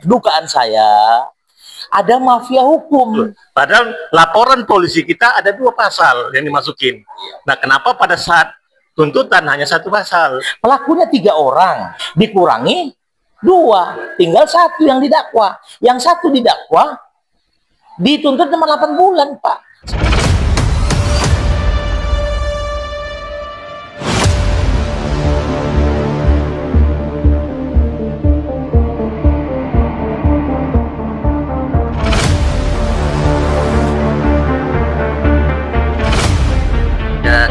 dugaan saya ada mafia hukum. Padahal laporan polisi kita ada 2 pasal yang dimasukin. Nah, kenapa pada saat tuntutan hanya 1 pasal? Pelakunya 3 orang, dikurangi 2, tinggal 1 yang didakwa. Yang 1 didakwa dituntut cuma 8 bulan, Pak.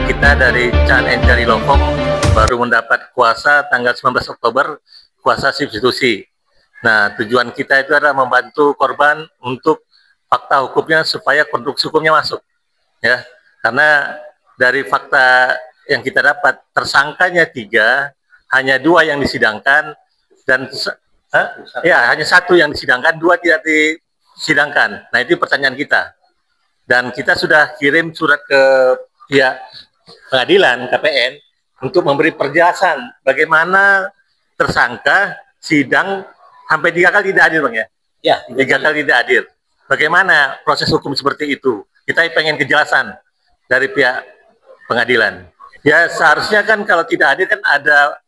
Kita dari Chan and Jari Lombok baru mendapat kuasa tanggal 19 Oktober, kuasa substitusi. Nah, tujuan kita itu adalah membantu korban untuk fakta hukumnya supaya konstruksi hukumnya masuk. Ya, karena dari fakta yang kita dapat, tersangkanya 3, hanya 2 yang disidangkan, dan hanya 1 yang disidangkan, 2 tidak disidangkan. Nah, itu pertanyaan kita. Dan kita sudah kirim surat ke pihak pengadilan KPN untuk memberi penjelasan bagaimana tersangka sidang sampai 3 kali tidak hadir, Bang, ya? Ya, 3 kali tidak hadir. Bagaimana proses hukum seperti itu? Kita pengen kejelasan dari pihak pengadilan. Ya, seharusnya kan kalau tidak hadir kan ada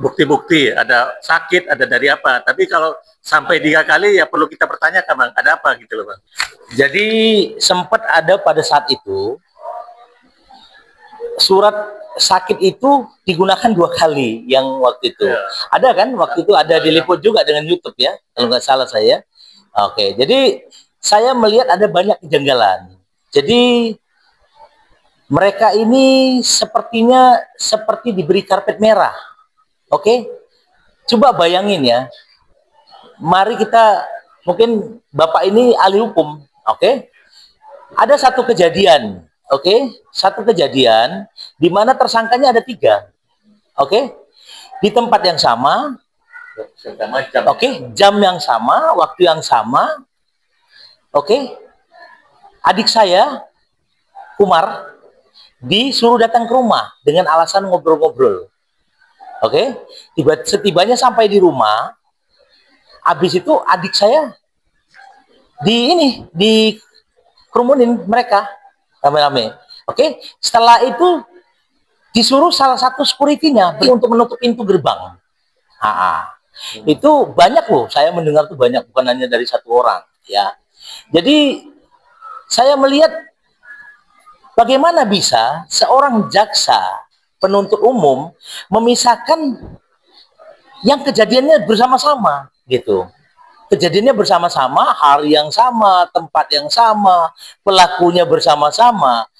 bukti-bukti, ada sakit, ada dari apa. Tapi kalau sampai 3 kali ya perlu kita pertanyakan, Bang, ada apa gitu loh, Bang. Jadi sempat ada pada saat itu surat sakit itu digunakan 2 kali yang waktu itu. Ya. Ada kan waktu itu ada diliput juga dengan YouTube, ya, kalau nggak salah saya. Oke, jadi saya melihat ada banyak kejanggalan. Jadi mereka ini sepertinya seperti diberi karpet merah. Oke, coba bayangin ya. Mari kita, mungkin Bapak ini ahli hukum. Oke, ada satu kejadian. Oke, satu kejadian di mana tersangkanya ada 3. Oke, di tempat yang sama. Oke, jam yang sama, waktu yang sama. Oke, adik saya Umar disuruh datang ke rumah dengan alasan ngobrol-ngobrol. Oke, setibanya sampai di rumah, habis itu adik saya dikerumunin mereka rame-rame. Oke, setelah itu disuruh salah satu security-nya untuk menutup pintu gerbang. Itu banyak loh, saya mendengar itu banyak, bukan hanya dari 1 orang, ya. Jadi saya melihat bagaimana bisa seorang jaksa penuntut umum memisahkan yang kejadiannya bersama-sama gitu. Kejadiannya bersama-sama, hari yang sama, tempat yang sama, pelakunya bersama-sama.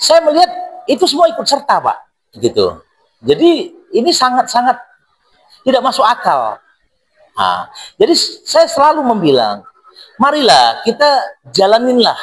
Saya melihat itu semua ikut serta, Pak, gitu. Jadi ini sangat-sangat tidak masuk akal. Jadi saya selalu membilang, marilah kita jalaninlah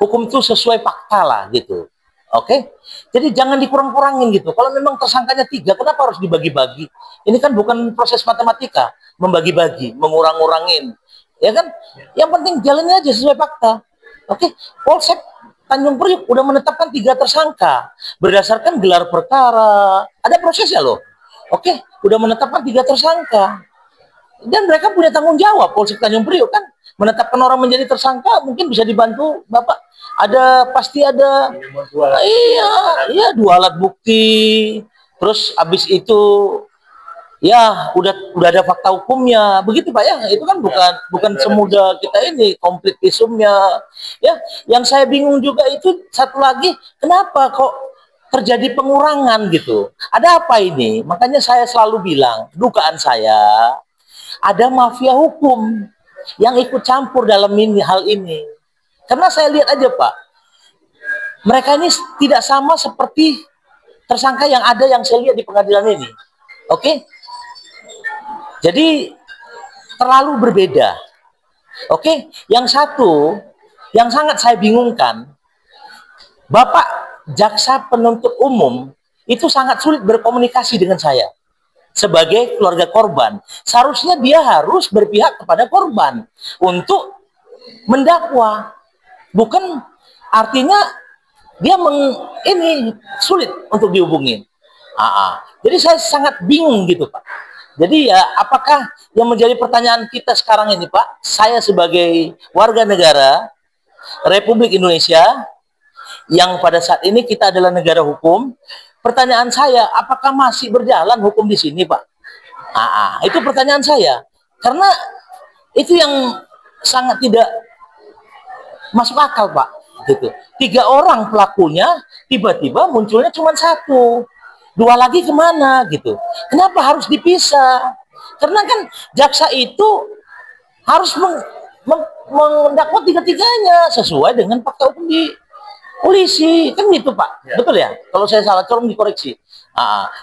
hukum itu sesuai fakta lah, gitu. Oke, jadi jangan dikurang-kurangin gitu. Kalau memang tersangkanya 3, kenapa harus dibagi-bagi? Ini kan bukan proses matematika, membagi-bagi, mengurang-urangin, ya kan? Yang penting jalannya aja sesuai fakta. Oke, Polsek Tanjung Priok udah menetapkan 3 tersangka berdasarkan gelar perkara. Ada prosesnya loh. Oke, udah menetapkan 3 tersangka. Dan mereka punya tanggung jawab. Polsek Tanjung Priok kan menetapkan orang menjadi tersangka, mungkin bisa dibantu Bapak. Pasti ada, iya 2 alat bukti. Terus habis itu ya udah ada fakta hukumnya, begitu Pak, ya. Itu kan bukan semudah kita ini komplit visumnya, ya. Yang saya bingung juga itu satu lagi, kenapa kok terjadi pengurangan gitu? Ada apa ini? Makanya saya selalu bilang, dugaan saya ada mafia hukum yang ikut campur dalam hal ini. Karena saya lihat aja, Pak, mereka ini tidak sama seperti tersangka yang ada yang saya lihat di pengadilan ini. Oke? Jadi terlalu berbeda. Oke? Yang satu, yang sangat saya bingungkan, Bapak jaksa penuntut umum itu sangat sulit berkomunikasi dengan saya sebagai keluarga korban. Seharusnya dia harus berpihak kepada korban untuk mendakwa. Bukan artinya dia ini sulit untuk dihubungin. Jadi saya sangat bingung gitu, Pak. Jadi ya, apakah yang menjadi pertanyaan kita sekarang ini, Pak, saya sebagai warga negara Republik Indonesia, yang pada saat ini kita adalah negara hukum, pertanyaan saya, apakah masih berjalan hukum di sini, Pak? Itu pertanyaan saya. Karena itu yang sangat tidak masuk akal, Pak. Gitu. 3 orang pelakunya, tiba-tiba munculnya cuma 1. 2 lagi kemana gitu? Kenapa harus dipisah? Karena kan jaksa itu harus mendakwa 3-tiganya sesuai dengan fakta hukum di polisi, kan gitu Pak. Ya. Betul ya? Kalau saya salah, tolong dikoreksi.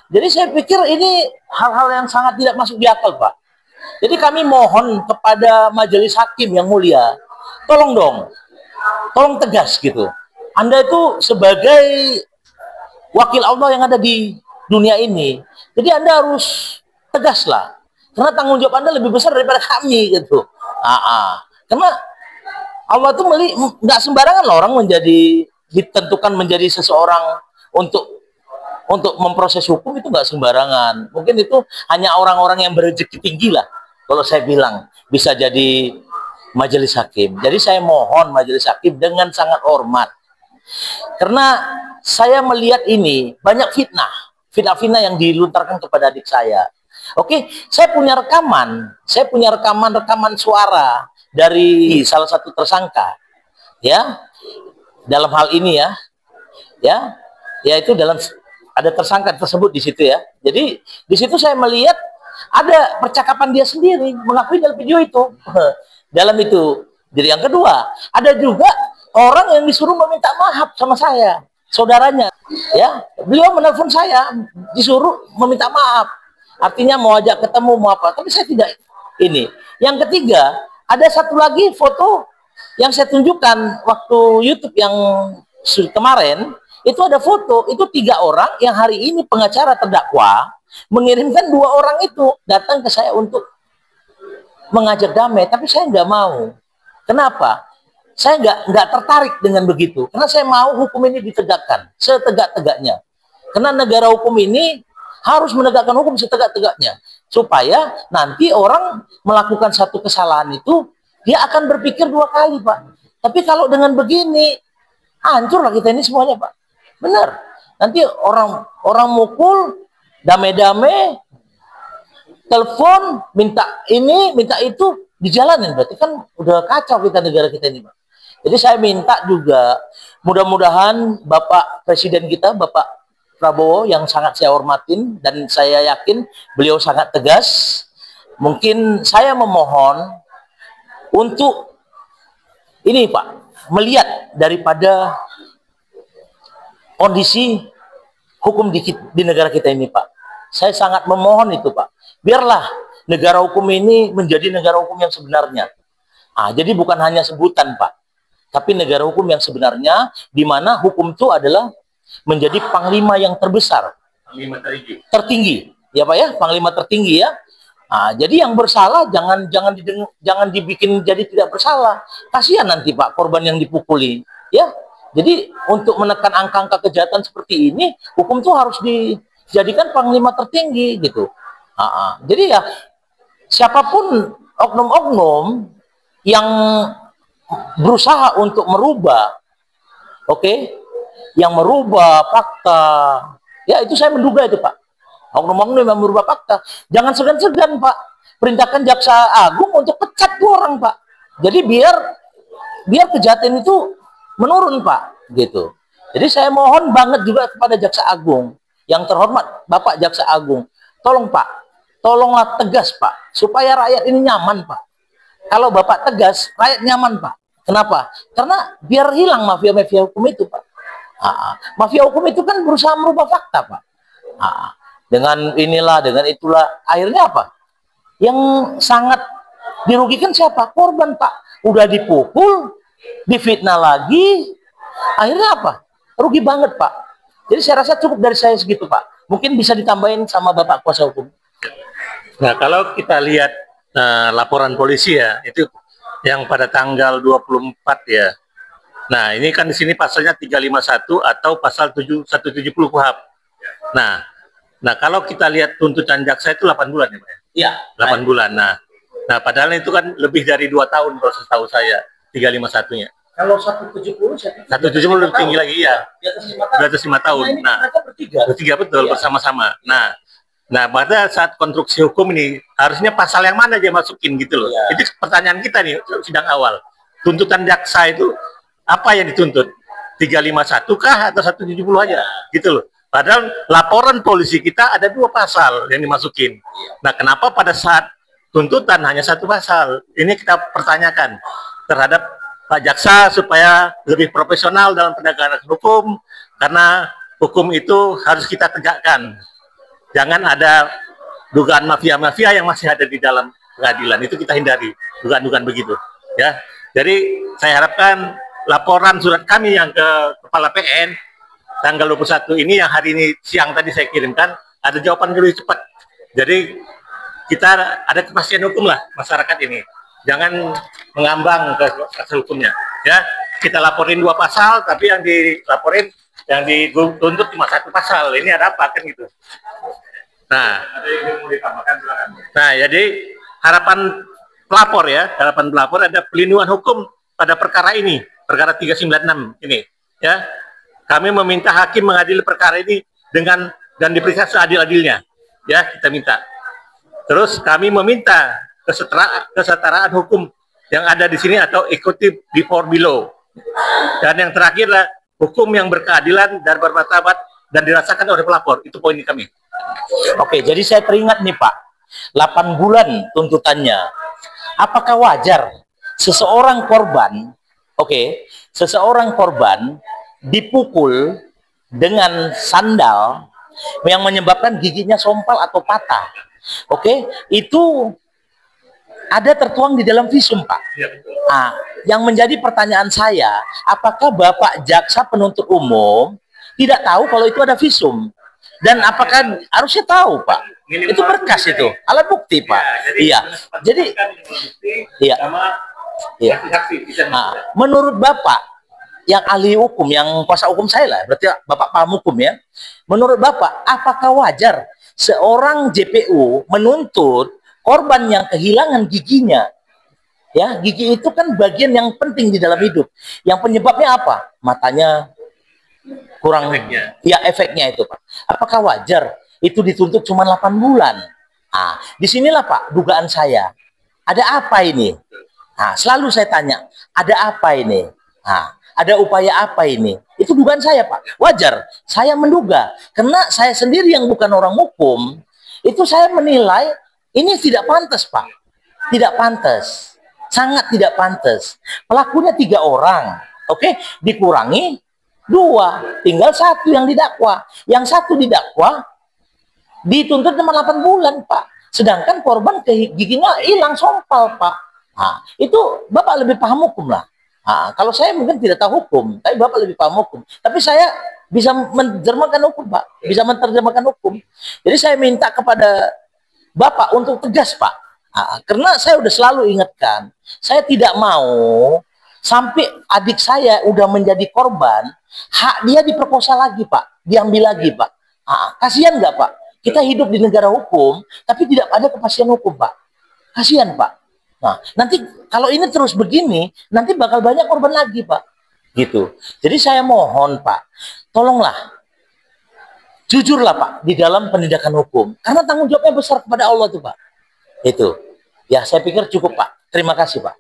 Jadi saya pikir ini hal-hal yang sangat tidak masuk di akal, Pak. Jadi kami mohon kepada majelis hakim yang mulia, tolong dong, tolong tegas gitu. Anda itu sebagai wakil Allah yang ada di dunia ini, jadi Anda harus tegas lah. Karena tanggung jawab Anda lebih besar daripada kami gitu. Karena Allah itu nggak sembarangan loh orang ditentukan menjadi seseorang untuk memproses hukum, itu nggak sembarangan. Mungkin itu hanya orang-orang yang berrezeki tinggi lah, kalau saya bilang bisa jadi majelis hakim. Jadi saya mohon majelis hakim dengan sangat hormat, karena saya melihat ini banyak fitnah yang dilontarkan kepada adik saya. Oke, saya punya rekaman suara dari salah satu tersangka, ya, dalam hal ini yaitu dalam ada tersangka tersebut di situ ya. Jadi di situ saya melihat ada percakapan dia sendiri mengakui dalam video itu. Dalam itu. Jadi yang kedua, ada juga orang yang disuruh meminta maaf sama saya, saudaranya, ya. Beliau menelpon saya, disuruh meminta maaf. Artinya mau ajak ketemu, mau apa. Tapi saya tidak ini. Yang ketiga, ada satu lagi foto yang saya tunjukkan waktu YouTube yang kemarin. Itu ada foto, itu 3 orang yang hari ini pengacara terdakwa mengirimkan 2 orang itu datang ke saya untuk mengajak damai. Tapi saya nggak mau. Kenapa? Saya nggak tertarik dengan begitu. Karena saya mau hukum ini ditegakkan setegak-tegaknya. Karena negara hukum ini harus menegakkan hukum setegak-tegaknya, supaya nanti orang melakukan satu kesalahan itu dia akan berpikir 2 kali, Pak. Tapi kalau dengan begini, hancur lah kita ini semuanya, Pak. Benar. Nanti orang mukul, damai-damai, telepon, minta ini, minta itu, dijalanin. Berarti kan udah kacau kita, negara kita ini, Pak. Jadi saya minta juga, mudah-mudahan Bapak Presiden kita, Bapak Prabowo, yang sangat saya hormatin dan saya yakin beliau sangat tegas, mungkin saya memohon untuk ini, Pak, melihat daripada kondisi hukum di negara kita ini, Pak. Saya sangat memohon itu, Pak. Biarlah negara hukum ini menjadi negara hukum yang sebenarnya. Jadi bukan hanya sebutan, Pak, tapi negara hukum yang sebenarnya, di mana hukum itu adalah menjadi panglima yang terbesar, panglima tertinggi, ya Pak ya, panglima tertinggi ya. Jadi yang bersalah jangan dibikin jadi tidak bersalah. Kasihan nanti Pak korban yang dipukuli, ya. Jadi untuk menekan angka-angka kejahatan seperti ini, hukum itu harus dijadikan panglima tertinggi gitu. Jadi ya siapapun oknum-oknum yang berusaha untuk merubah, yang merubah fakta, ya itu saya menduga itu Pak, oknum-oknum yang merubah fakta, jangan segan-segan Pak, perintahkan Jaksa Agung untuk pecat 2 orang Pak. Jadi biar kejahatan itu menurun Pak, gitu. Jadi saya mohon banget juga kepada Jaksa Agung yang terhormat, Bapak Jaksa Agung, tolong Pak, tolonglah tegas Pak, supaya rakyat ini nyaman Pak. Kalau Bapak tegas, rakyat nyaman Pak. Kenapa? Karena biar hilang mafia-mafia hukum itu Pak. Mafia hukum itu kan berusaha merubah fakta, Pak. Dengan inilah, dengan itulah, akhirnya apa? Yang sangat dirugikan siapa? Korban, Pak. Udah dipukul, difitnah lagi, akhirnya apa? Rugi banget, Pak. Jadi saya rasa cukup dari saya segitu, Pak. Mungkin bisa ditambahin sama Bapak kuasa hukum. Nah, kalau kita lihat laporan polisi ya, itu yang pada tanggal 24 ya. Nah, ini kan di sini pasalnya 351 atau pasal 170 KUHP. Nah, kalau kita lihat tuntutan jaksa itu 8 bulan ya, Pak. Iya. 8 bulan. Nah, padahal itu kan lebih dari 2 tahun kalau setahu saya 351-nya. Kalau 170 saya pikir 170 lebih tinggi lagi ya. Di atas 5 tahun. Di atas 5 tahun. Nah, ini Nah, mereka bertiga. bertiga betul Iya. bersama-sama. Nah, pada saat konstruksi hukum ini harusnya pasal yang mana dia masukin gitu loh. Iya. Itu pertanyaan kita nih sidang awal. Tuntutan jaksa itu apa yang dituntut? 351 kah atau 170 aja? Gitu loh. Padahal laporan polisi kita ada 2 pasal yang dimasukin. Nah, kenapa pada saat tuntutan hanya 1 pasal? Ini kita pertanyakan terhadap Pak Jaksa supaya lebih profesional dalam penegakan hukum, karena hukum itu harus kita tegakkan. Jangan ada dugaan mafia-mafia yang masih ada di dalam pengadilan. Itu kita hindari, dugaan-dugaan begitu. Ya, jadi saya harapkan laporan surat kami yang ke Kepala PN tanggal 21 ini yang hari ini siang tadi saya kirimkan, ada jawaban lebih cepat. Jadi kita ada kepastian hukum lah masyarakat ini. Jangan mengambang ke pasal hukumnya. Ya, kita laporin 2 pasal, tapi yang dilaporin, yang dituntut cuma 1 pasal. Ini ada apa kan gitu? Nah, jadi harapan pelapor ya, harapan pelapor ada pelindungan hukum pada perkara ini, perkara 396 ini. Ya, kami meminta hakim mengadili perkara ini dengan dan diperiksa seadil-adilnya. Ya, kita minta. Terus kami meminta kesetaraan hukum yang ada di sini atau equity before below. Dan yang terakhir adalah hukum yang berkeadilan dan bermartabat dan dirasakan oleh pelapor. Itu poin kami. Oke, jadi saya teringat nih Pak, 8 bulan tuntutannya. Apakah wajar seseorang korban, seseorang korban dipukul dengan sandal yang menyebabkan giginya sompal atau patah? Itu ada tertuang di dalam visum, Pak. Ya, betul. Nah, yang menjadi pertanyaan saya, apakah Bapak Jaksa Penuntut Umum tidak tahu kalau itu ada visum? Dan apakah harusnya tahu, Pak? Itu berkas itu, alat bukti, Pak. Jadi, menurut Bapak, yang ahli hukum, yang kuasa hukum saya lah, berarti Bapak paham hukum ya. Menurut Bapak, apakah wajar seorang JPU menuntut korban yang kehilangan giginya? Ya, gigi itu kan bagian yang penting di dalam hidup. Yang penyebabnya apa? Matanya kurang, efeknya itu, Pak. Apakah wajar itu dituntut cuma 8 bulan? Nah, disinilah Pak, dugaan saya. Ada apa ini? Nah, selalu saya tanya, ada apa ini? Nah, ada upaya apa ini? Itu dugaan saya, Pak. Wajar, saya menduga. Karena saya sendiri yang bukan orang hukum, itu saya menilai ini tidak pantas, Pak. Tidak pantas. Sangat tidak pantas. Pelakunya 3 orang. Dikurangi 2. Tinggal 1 yang didakwa. Yang 1 didakwa dituntut cuma 8 bulan, Pak. Sedangkan korban giginya hilang sompal, Pak. Nah, itu Bapak lebih paham hukum lah. Nah, kalau saya mungkin tidak tahu hukum, tapi Bapak lebih paham hukum. Tapi saya bisa menerjemahkan hukum, Pak. Bisa menerjemahkan hukum. Jadi saya minta kepada Bapak untuk tegas, Pak. Nah, karena saya udah selalu ingatkan, saya tidak mau sampai adik saya udah menjadi korban, hak dia diperkosa lagi, Pak. Diambil lagi, Pak. Nah, kasihan nggak, Pak? Kita hidup di negara hukum, tapi tidak ada kepastian hukum, Pak. Kasihan, Pak. Nah, nanti kalau ini terus begini, nanti bakal banyak korban lagi, Pak. Gitu. Jadi saya mohon, Pak, tolonglah, jujurlah, Pak, di dalam penindakan hukum. Karena tanggung jawabnya besar kepada Allah tuh, Pak. Itu. Ya, saya pikir cukup, Pak. Terima kasih, Pak.